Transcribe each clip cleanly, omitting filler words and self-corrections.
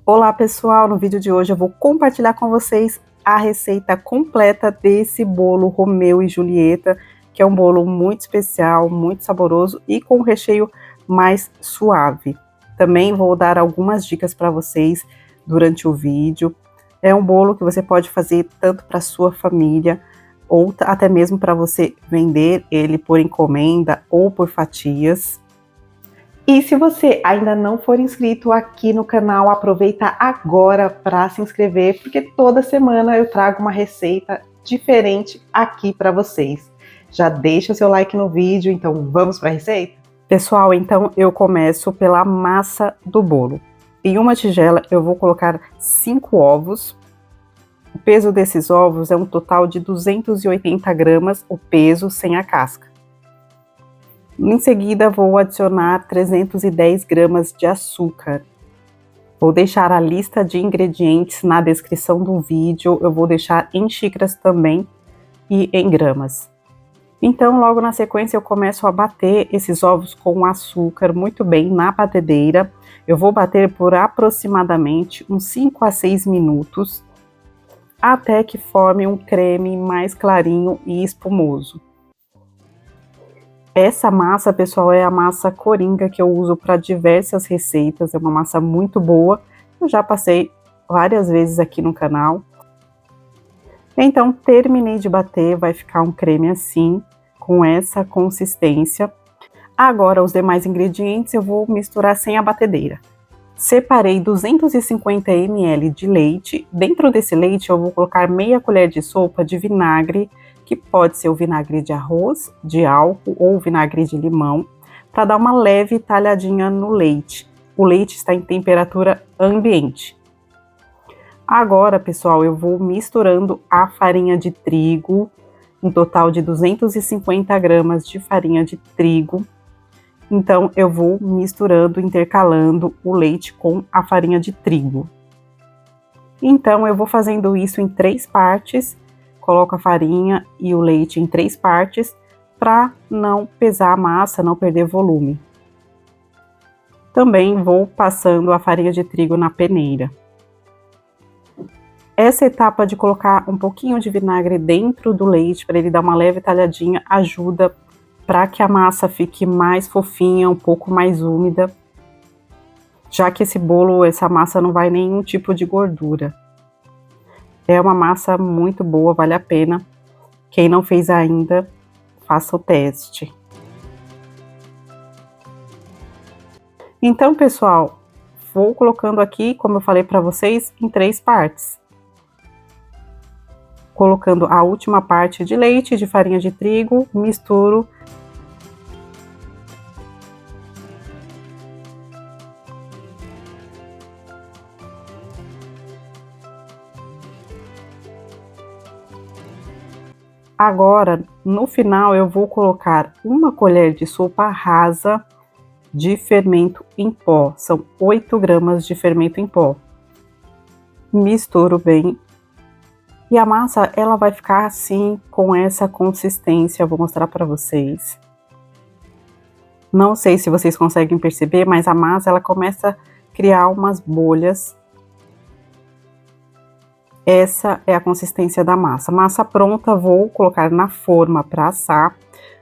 Olá pessoal, no vídeo de hoje eu vou compartilhar com vocês a receita completa desse bolo Romeu e Julieta, que é um bolo muito especial, muito saboroso e com um recheio mais suave. Também vou dar algumas dicas para vocês durante o vídeo. É um bolo que você pode fazer tanto para sua família ou até mesmo para você vender ele por encomenda ou por fatias. E se você ainda não for inscrito aqui no canal, aproveita agora para se inscrever, porque toda semana eu trago uma receita diferente aqui para vocês. Já deixa o seu like no vídeo, então vamos para a receita? Pessoal, então eu começo pela massa do bolo. Em uma tigela eu vou colocar 5 ovos. O peso desses ovos é um total de 280 gramas, o peso sem a casca. Em seguida, vou adicionar 310 gramas de açúcar. Vou deixar a lista de ingredientes na descrição do vídeo, eu vou deixar em xícaras também e em gramas. Então, logo na sequência, eu começo a bater esses ovos com açúcar muito bem na batedeira. Eu vou bater por aproximadamente uns 5 a 6 minutos, até que forme um creme mais clarinho e espumoso. Essa massa, pessoal, é a massa Coringa que eu uso para diversas receitas, é uma massa muito boa, eu já passei várias vezes aqui no canal. Então, terminei de bater, vai ficar um creme assim, com essa consistência. Agora, os demais ingredientes eu vou misturar sem a batedeira. Separei 250 ml de leite, dentro desse leite eu vou colocar meia colher de sopa de vinagre, que pode ser o vinagre de arroz, de álcool ou vinagre de limão, para dar uma leve talhadinha no leite. O leite está em temperatura ambiente. Agora, pessoal, eu vou misturando a farinha de trigo, um total de 250 gramas de farinha de trigo. Então, eu vou misturando, intercalando o leite com a farinha de trigo. Então, eu vou fazendo isso em 3 partes. Coloco a farinha e o leite em 3 partes para não pesar a massa, não perder volume. Também vou passando a farinha de trigo na peneira. Essa etapa de colocar um pouquinho de vinagre dentro do leite para ele dar uma leve talhadinha ajuda para que a massa fique mais fofinha, um pouco mais úmida, já que esse bolo, essa massa não vai nenhum tipo de gordura. É uma massa muito boa, vale a pena. Quem não fez ainda, faça o teste. Então, pessoal, vou colocando aqui, como eu falei para vocês, em 3 partes. Colocando a última parte de leite, de farinha de trigo, misturo. Agora, no final, eu vou colocar 1 colher de sopa rasa de fermento em pó. São 8 gramas de fermento em pó. Misturo bem. E a massa, ela vai ficar assim, com essa consistência. Eu vou mostrar para vocês. Não sei se vocês conseguem perceber, mas a massa, ela começa a criar umas bolhas. Essa é a consistência da massa. Massa pronta, vou colocar na forma para assar.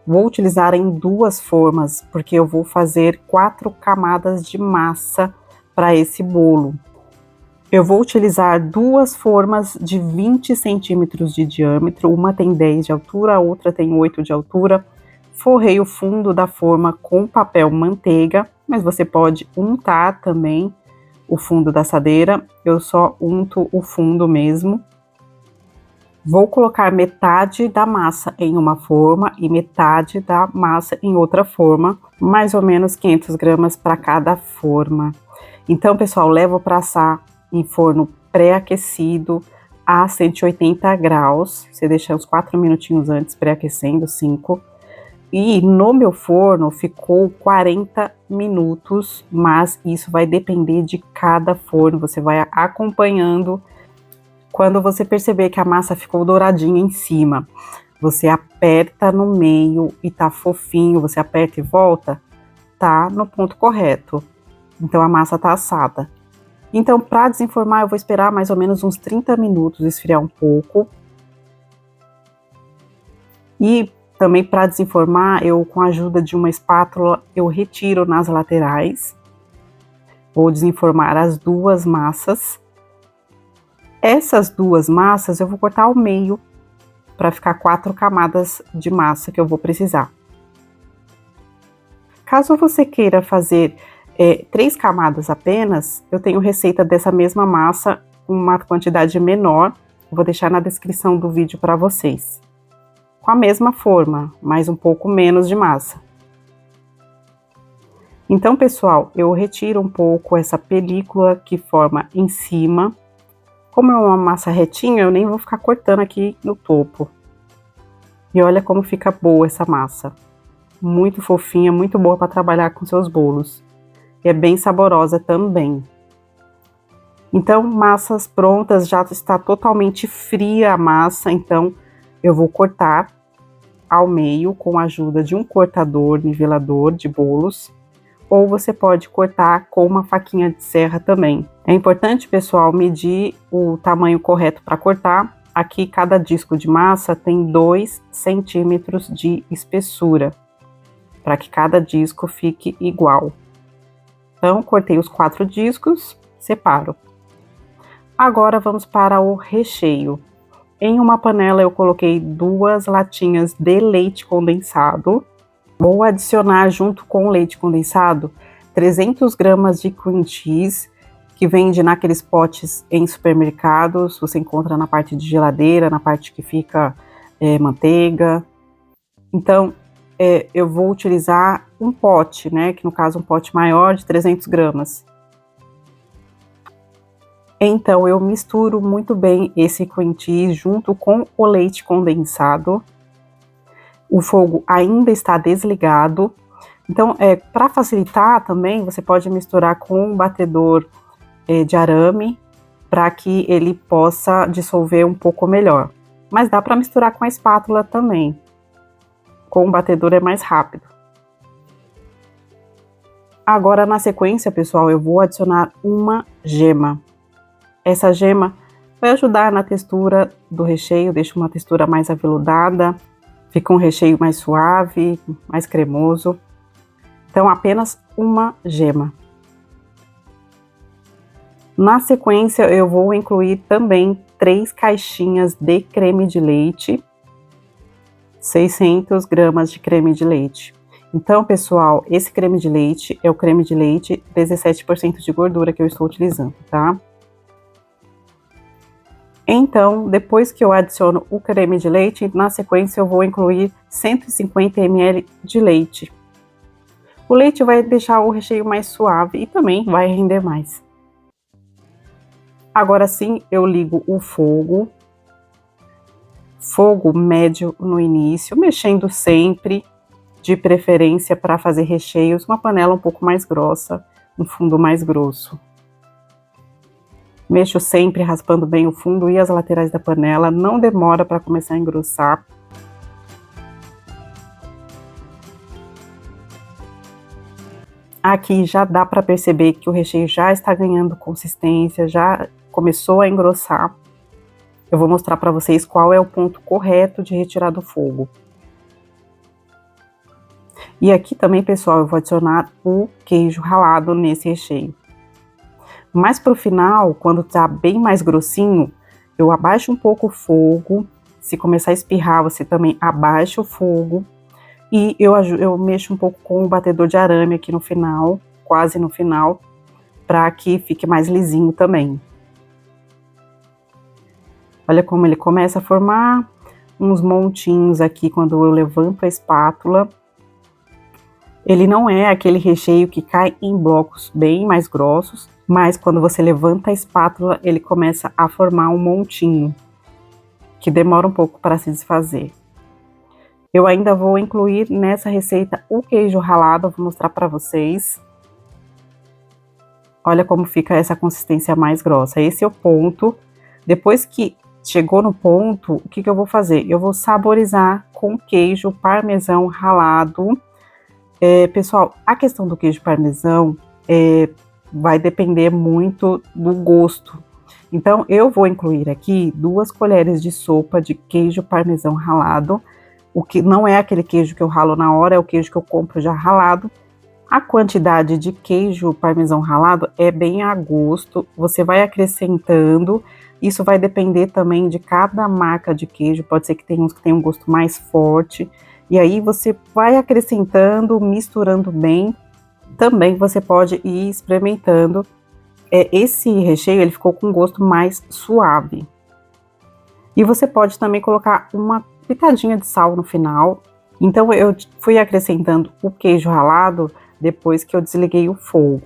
Vou utilizar em 2 formas, porque eu vou fazer 4 camadas de massa para esse bolo. Eu vou utilizar 2 formas de 20 centímetros de diâmetro, uma tem 10 de altura, a outra tem 8 de altura. Forrei o fundo da forma com papel manteiga, mas você pode untar também o fundo da assadeira, eu só unto o fundo mesmo. Vou colocar metade da massa em uma forma e metade da massa em outra forma, mais ou menos 500 gramas para cada forma. Então, pessoal, levo para assar em forno pré-aquecido a 180 graus, você deixa uns 4 minutinhos antes pré-aquecendo, 5. E no meu forno ficou 40 minutos, mas isso vai depender de cada forno, você vai acompanhando. Quando você perceber que a massa ficou douradinha em cima, você aperta no meio e tá fofinho, você aperta e volta, tá no ponto correto. Então a massa tá assada. Então, para desenformar, eu vou esperar mais ou menos uns 30 minutos esfriar um pouco. E também para desenformar, eu com a ajuda de uma espátula, eu retiro nas laterais. Vou desenformar as duas massas. Essas duas massas eu vou cortar ao meio para ficar 4 camadas de massa que eu vou precisar. Caso você queira fazer 3 camadas apenas, eu tenho receita dessa mesma massa, uma quantidade menor, vou deixar na descrição do vídeo para vocês. Com a mesma forma, mas um pouco menos de massa. Então, pessoal, eu retiro um pouco essa película que forma em cima. Como é uma massa retinha, eu nem vou ficar cortando aqui no topo. E olha como fica boa essa massa. Muito fofinha, muito boa para trabalhar com seus bolos. E é bem saborosa também. Então, massas prontas, já está totalmente fria a massa, então eu vou cortar ao meio com a ajuda de um cortador, nivelador de bolos. Ou você pode cortar com uma faquinha de serra também. É importante, pessoal, medir o tamanho correto para cortar. Aqui, cada disco de massa tem 2 centímetros de espessura, para que cada disco fique igual. Então, cortei os 4 discos, separo. Agora, vamos para o recheio. Em uma panela, eu coloquei 2 latinhas de leite condensado. Vou adicionar junto com o leite condensado 300 gramas de cream cheese, que vende naqueles potes em supermercados, você encontra na parte de geladeira, na parte que fica manteiga. Então, eu vou utilizar um pote, né, que no caso um pote maior de 300 gramas. Então, eu misturo muito bem esse cream cheese junto com o leite condensado. O fogo ainda está desligado. Então, para facilitar também, você pode misturar com um batedor de arame, para que ele possa dissolver um pouco melhor. Mas dá para misturar com a espátula também. Com o batedor é mais rápido. Agora, na sequência, pessoal, eu vou adicionar uma gema. Essa gema vai ajudar na textura do recheio, deixa uma textura mais aveludada, fica um recheio mais suave, mais cremoso. Então, apenas uma gema. Na sequência, eu vou incluir também 3 caixinhas de creme de leite, 600 gramas de creme de leite. Então, pessoal, esse creme de leite é o creme de leite 17% de gordura que eu estou utilizando, tá? Então, depois que eu adiciono o creme de leite, na sequência eu vou incluir 150 ml de leite. O leite vai deixar o recheio mais suave e também vai render mais. Agora sim, eu ligo o fogo. Fogo médio no início, mexendo sempre, de preferência para fazer recheios, uma panela um pouco mais grossa, um fundo mais grosso. Mexo sempre raspando bem o fundo e as laterais da panela, não demora para começar a engrossar. Aqui já dá para perceber que o recheio já está ganhando consistência, já começou a engrossar. Eu vou mostrar para vocês qual é o ponto correto de retirar do fogo. E aqui também, pessoal, eu vou adicionar o queijo ralado nesse recheio. Mas pro final, quando tá bem mais grossinho, eu abaixo um pouco o fogo. Se começar a espirrar, você também abaixa o fogo. E eu mexo um pouco com o batedor de arame aqui no final, quase no final, para que fique mais lisinho também. Olha como ele começa a formar uns montinhos aqui quando eu levanto a espátula. Ele não é aquele recheio que cai em blocos bem mais grossos, mas quando você levanta a espátula, ele começa a formar um montinho, que demora um pouco para se desfazer. Eu ainda vou incluir nessa receita o queijo ralado, eu vou mostrar para vocês. Olha como fica essa consistência mais grossa. Esse é o ponto. Depois que chegou no ponto, o que eu vou fazer? Eu vou saborizar com queijo parmesão ralado. Pessoal, a questão do queijo parmesão, vai depender muito do gosto. Então, eu vou incluir aqui 2 colheres de sopa de queijo parmesão ralado, o que não é aquele queijo que eu ralo na hora, é o queijo que eu compro já ralado. A quantidade de queijo parmesão ralado é bem a gosto, você vai acrescentando, isso vai depender também de cada marca de queijo, pode ser que tenha uns que tenham um gosto mais forte, e aí você vai acrescentando, misturando bem. Também você pode ir experimentando. Esse recheio ele ficou com um gosto mais suave. E você pode também colocar uma pitadinha de sal no final. Então eu fui acrescentando o queijo ralado depois que eu desliguei o fogo.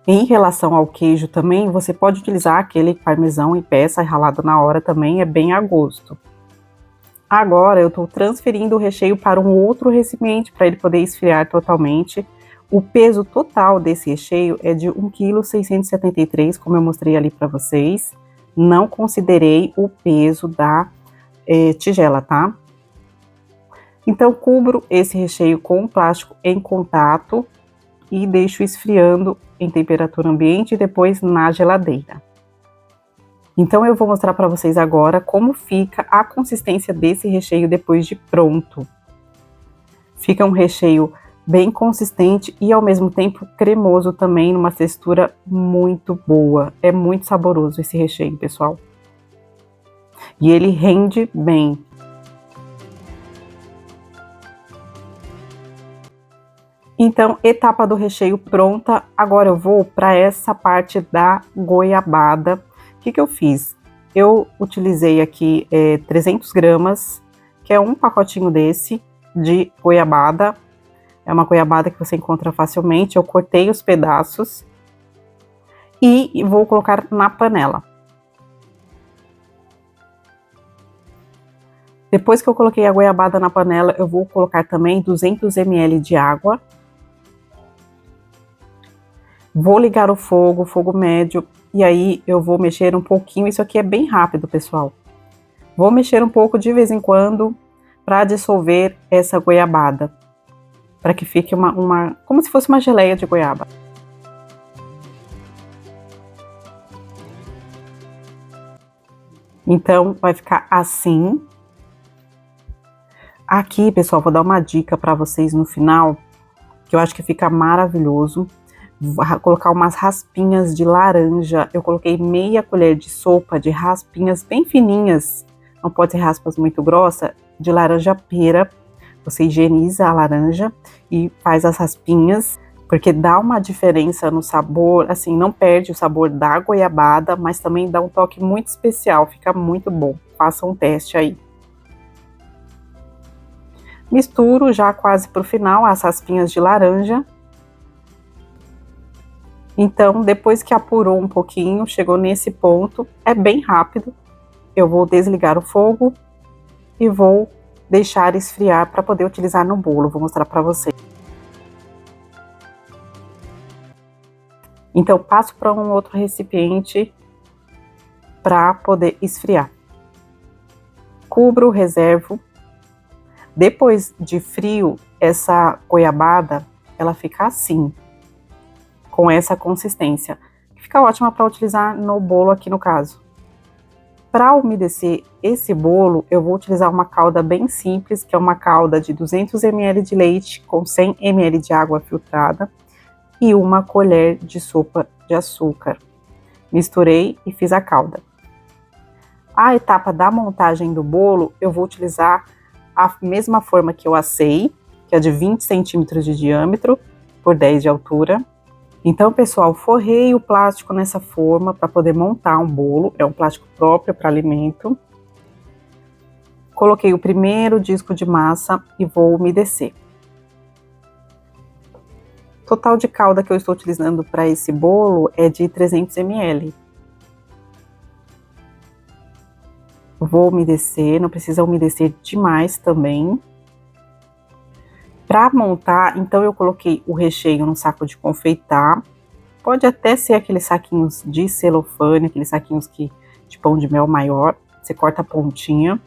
Em relação ao queijo também, você pode utilizar aquele parmesão em peça ralado na hora também, é bem a gosto. Agora eu estou transferindo o recheio para um outro recipiente para ele poder esfriar totalmente. O peso total desse recheio é de 1,673 kg, como eu mostrei ali para vocês. Não considerei o peso da tigela, tá? Então, cubro esse recheio com plástico em contato e deixo esfriando em temperatura ambiente e depois na geladeira. Então, eu vou mostrar para vocês agora como fica a consistência desse recheio depois de pronto. Fica um recheio bem consistente e ao mesmo tempo cremoso também, numa textura muito boa. É muito saboroso esse recheio, pessoal. E ele rende bem. Então, etapa do recheio pronta. Agora eu vou para essa parte da goiabada. O que eu fiz? Eu utilizei aqui 300 gramas, que é um pacotinho desse de goiabada. É uma goiabada que você encontra facilmente. Eu cortei os pedaços e vou colocar na panela. Depois que eu coloquei a goiabada na panela, eu vou colocar também 200 ml de água. Vou ligar o fogo médio, e aí eu vou mexer um pouquinho. Isso aqui é bem rápido, pessoal. Vou mexer um pouco de vez em quando para dissolver essa goiabada, para que fique como se fosse uma geleia de goiaba. Então, vai ficar assim. Aqui, pessoal, vou dar uma dica para vocês no final, que eu acho que fica maravilhoso. Vou colocar umas raspinhas de laranja. Eu coloquei meia colher de sopa de raspinhas bem fininhas, não pode ser raspas muito grossas, de laranja pera. Você higieniza a laranja e faz as raspinhas, porque dá uma diferença no sabor, assim, não perde o sabor da goiabada, mas também dá um toque muito especial, fica muito bom. Faça um teste aí. Misturo já quase pro final as raspinhas de laranja. Então, depois que apurou um pouquinho, chegou nesse ponto, é bem rápido. Eu vou desligar o fogo e vou deixar esfriar para poder utilizar no bolo. Vou mostrar para vocês. Então, passo para um outro recipiente para poder esfriar. Cubro, reservo. Depois de frio, essa goiabada, ela fica assim, com essa consistência, que fica ótima para utilizar no bolo aqui no caso. Para umedecer esse bolo, eu vou utilizar uma calda bem simples, que é uma calda de 200 ml de leite com 100 ml de água filtrada e uma colher de sopa de açúcar. Misturei e fiz a calda. A etapa da montagem do bolo, eu vou utilizar a mesma forma que eu assei, que é de 20 centímetros de diâmetro por 10 de altura. Então, pessoal, forrei o plástico nessa forma para poder montar um bolo. É um plástico próprio para alimento. Coloquei o primeiro disco de massa e vou umedecer. O total de calda que eu estou utilizando para esse bolo é de 300 ml. Vou umedecer, não precisa umedecer demais também. Para montar, então eu coloquei o recheio num saco de confeitar. Pode até ser aqueles saquinhos de celofane, aqueles saquinhos de pão de mel maior. Você corta a pontinha.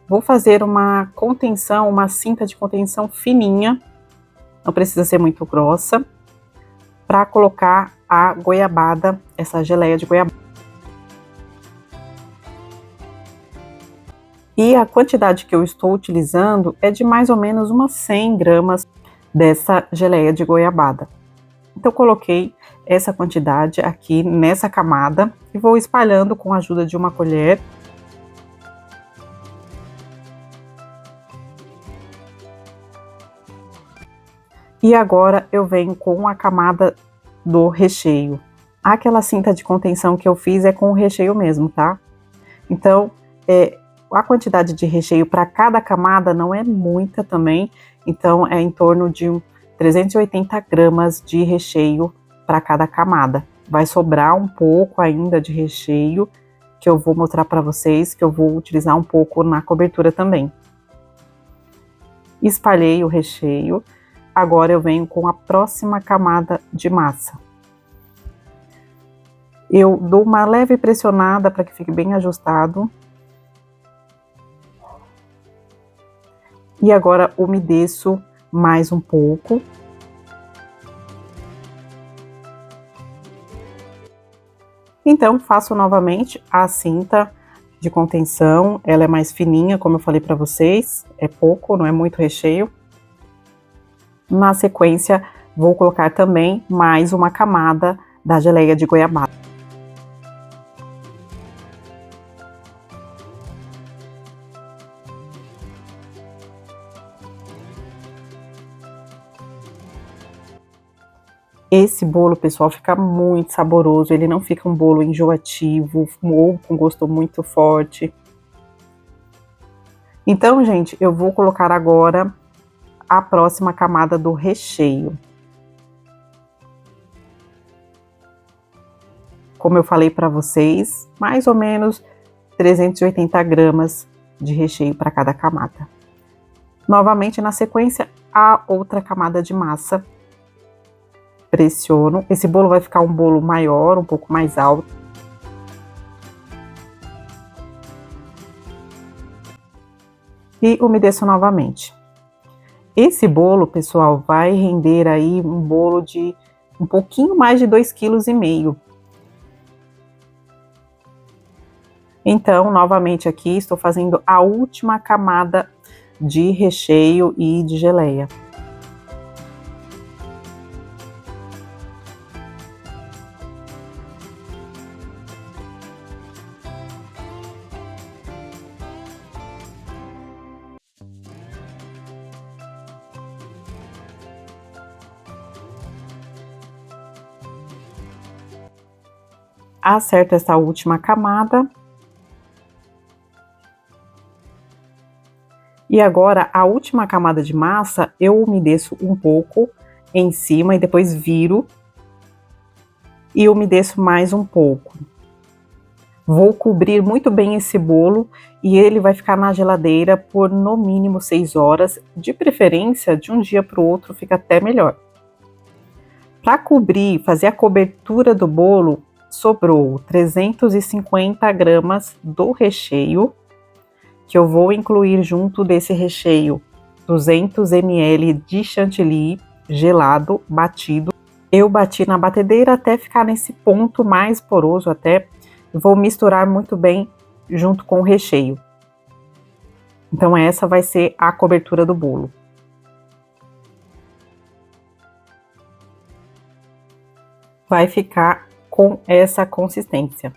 Vou fazer uma contenção, uma cinta de contenção fininha. Não precisa ser muito grossa. para colocar a goiabada, essa geleia de goiabada. E a quantidade que eu estou utilizando é de mais ou menos umas 100 gramas dessa geleia de goiabada. Então, eu coloquei essa quantidade aqui nessa camada e vou espalhando com a ajuda de uma colher. E agora eu venho com a camada do recheio. Aquela cinta de contenção que eu fiz é com o recheio mesmo, tá? Então, a quantidade de recheio para cada camada não é muita também, então é em torno de 380 gramas de recheio para cada camada. Vai sobrar um pouco ainda de recheio, que eu vou mostrar para vocês, que eu vou utilizar um pouco na cobertura também. Espalhei o recheio, agora eu venho com a próxima camada de massa. Eu dou uma leve pressionada para que fique bem ajustado. E agora umedeço mais um pouco. Então, faço novamente a cinta de contenção, ela é mais fininha, como eu falei para vocês, é pouco, não é muito recheio. Na sequência, vou colocar também mais uma camada da geleia de goiabada. Esse bolo, pessoal, fica muito saboroso, ele não fica um bolo enjoativo ou com gosto muito forte. Então, gente, eu vou colocar agora a próxima camada do recheio. Como eu falei para vocês, mais ou menos 380 gramas de recheio para cada camada. Novamente, na sequência, a outra camada de massa. Pressiono. Esse bolo vai ficar um bolo maior, um pouco mais alto. E umedeço novamente. Esse bolo, pessoal, vai render aí um bolo de um pouquinho mais de 2,5 kg. Então, novamente aqui, estou fazendo a última camada de recheio e de geleia. Acerto essa última camada. E agora, a última camada de massa, eu umedeço um pouco em cima e depois viro. E umedeço mais um pouco. Vou cobrir muito bem esse bolo e ele vai ficar na geladeira por no mínimo 6 horas. De preferência, de um dia para o outro fica até melhor. Para cobrir, fazer a cobertura do bolo, sobrou 350 gramas do recheio, que eu vou incluir junto desse recheio 200 ml de chantilly gelado, batido. Eu bati na batedeira até ficar nesse ponto mais poroso, até vou misturar muito bem junto com o recheio. Então essa vai ser a cobertura do bolo. Vai ficar com essa consistência.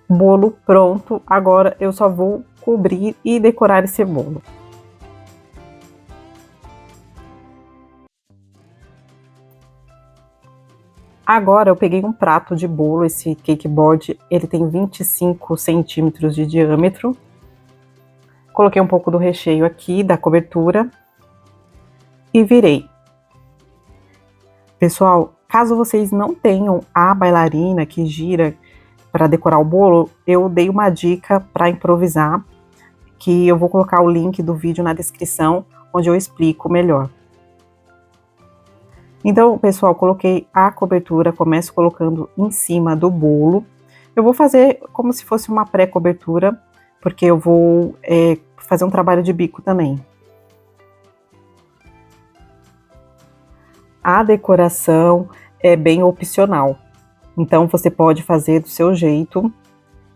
Bolo pronto, agora eu só vou cobrir e decorar esse bolo. Agora eu peguei um prato de bolo, esse cake board, ele tem 25 centímetros de diâmetro. Coloquei um pouco do recheio aqui, da cobertura, e virei. Pessoal, caso vocês não tenham a bailarina que gira para decorar o bolo, eu dei uma dica para improvisar, que eu vou colocar o link do vídeo na descrição, onde eu explico melhor. Então, pessoal, coloquei a cobertura, começo colocando em cima do bolo. Eu vou fazer como se fosse uma pré-cobertura, porque eu vou fazer um trabalho de bico também. A decoração é bem opcional, então você pode fazer do seu jeito,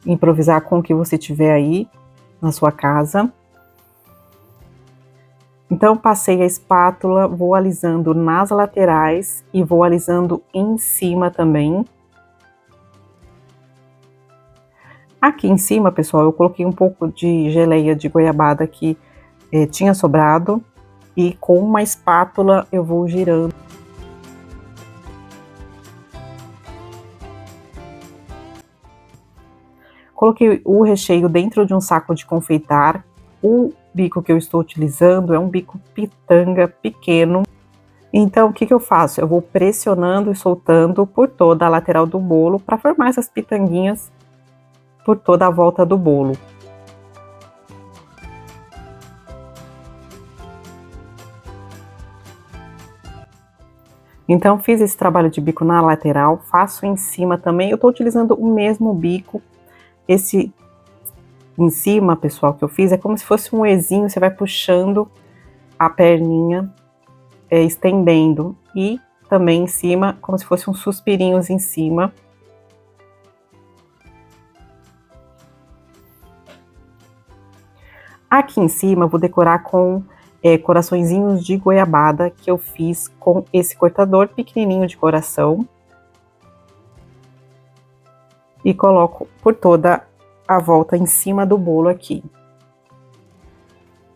improvisar com o que você tiver aí na sua casa. Então, passei a espátula, vou alisando nas laterais e vou alisando em cima também. Aqui em cima, pessoal, eu coloquei um pouco de geleia de goiabada que tinha sobrado, e com uma espátula eu vou girando. Coloquei o recheio dentro de um saco de confeitar. O bico que eu estou utilizando é um bico pitanga pequeno. Então, o que eu faço? Eu vou pressionando e soltando por toda a lateral do bolo para formar essas pitanguinhas por toda a volta do bolo. Então, fiz esse trabalho de bico na lateral, faço em cima também. Eu estou utilizando o mesmo bico. Esse em cima, pessoal, que eu fiz é como se fosse um Ezinho, você vai puxando a perninha, estendendo, e também em cima, como se fosse uns suspirinhos em cima. Aqui em cima eu vou decorar com coraçõezinhos de goiabada que eu fiz com esse cortador pequenininho de coração. E coloco por toda a volta em cima do bolo aqui.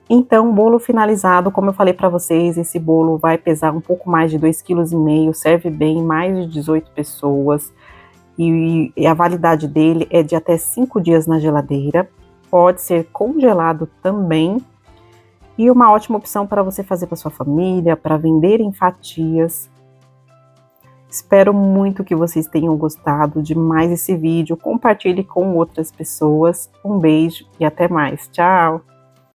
Então, bolo finalizado, como eu falei para vocês, esse bolo vai pesar um pouco mais de 2,5 kg, serve bem mais de 18 pessoas. E a validade dele é de até 5 dias na geladeira. Pode ser congelado também. E uma ótima opção para você fazer para sua família, para vender em fatias. Espero muito que vocês tenham gostado de mais esse vídeo. Compartilhe com outras pessoas. Um beijo e até mais. Tchau!